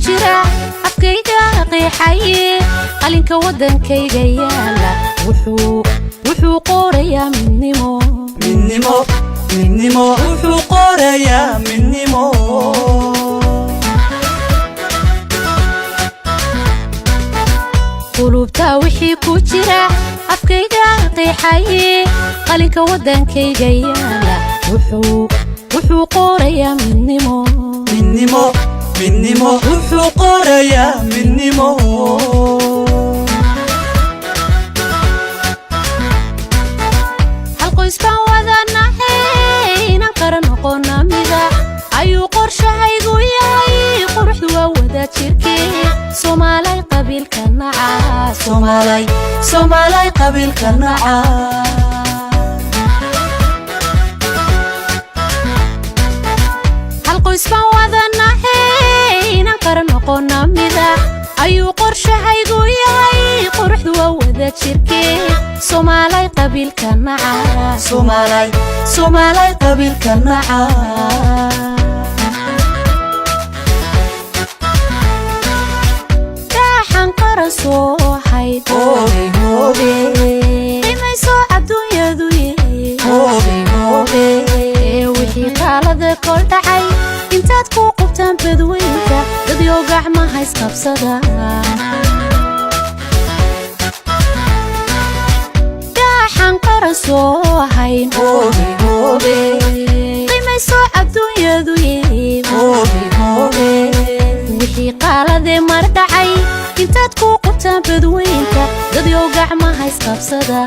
jira afkayga qeexay qalinka wadankayga yaala wuxuu qorayaa midnimo wuxuu qorayaa midnimo qulubta wixii ku jira afkayga qeexay qalinka wadankayga yaala wuxuu qorayaa midnimo wuxuu qorayaa midnimo halqoyskan wadanahay inaan qaran noqona mida ayuu qorshahaygu yahay quruxdu waa wada jirkee Soomaalay qabiilka naca Soomaalay qabiilka naca halqoyskan wadanahay inaan qaran noqona mida ayuu qorshahaygu yahay quruxdu waa wada jirkee Soomaalay qabiilka naca Soomaalay qabiilka naca daxan qaran soo hayd qiimayso adduunyadu wixii qaalada kol dhacay intaad ku qubtaan badweynka dadyo gacmaha isqabsada daxan qaran soo hayd qiimayso adduunyadu wixii qaalade mar dhacay intaad ku qubtaan badweynka dadyo gacmaha isqabsada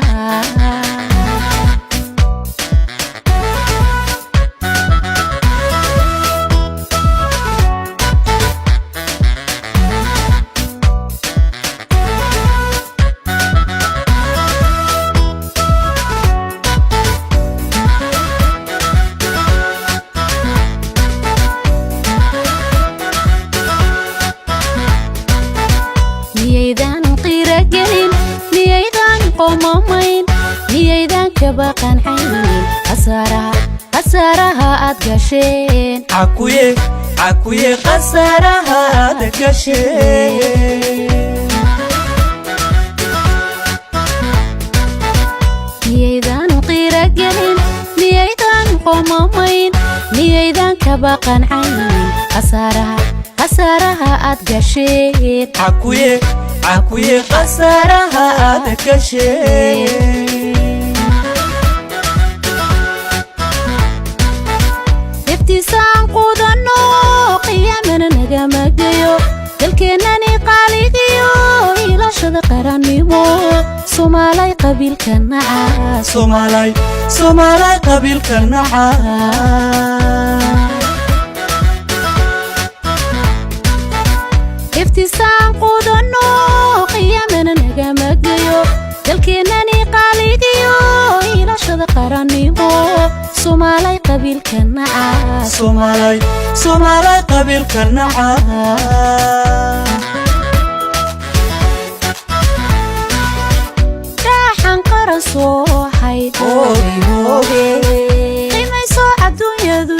miyaydan kabaqan caynin khasaaraha aad gasheen cakuye khasaaraha aad gasheen miyaydan qiiragelin miyaydan qoomamayn miyaydan kabaqan caynin khasaaraha aad gasheen cakuye khasaaraha aad gasheen iftiisaan qudano qiyaamana nagama geeyo dalkeenani qaaligiyo ilaashada qarannimo Soomaalay qabiilka naca Soomaalay qabiilka naca iftiisaan qudano qiyaamana nagama geeyo dalkeenani qaaligiyo ilaashada qarannimo Soomaalay qabiilka naca Soomaalay qabiilka naca daxan qaran soo hayd qiimayso adduunyadu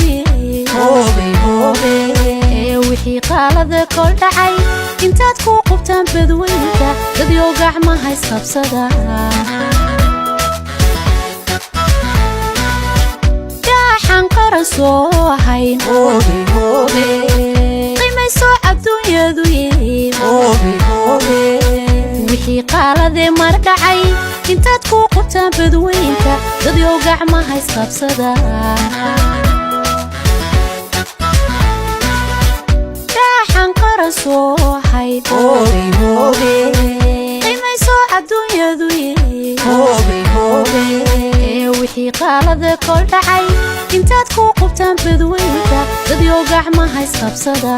wixii qaalada kol dhacay intaad ku qubtaan badweynka dadyo gacmaha isqabsada daxan qaran soo hayd qiimayso adduunyadu wixii qaalade mar dhacay intaad ku qubtaan badweynka dadyo gacmaha isqabsada daxan qaran soo hayd qiimayso adduunyadu wixii qaalada kol dhacay intaad ku qubtaan badweynka dadyo gacmaha isqabsada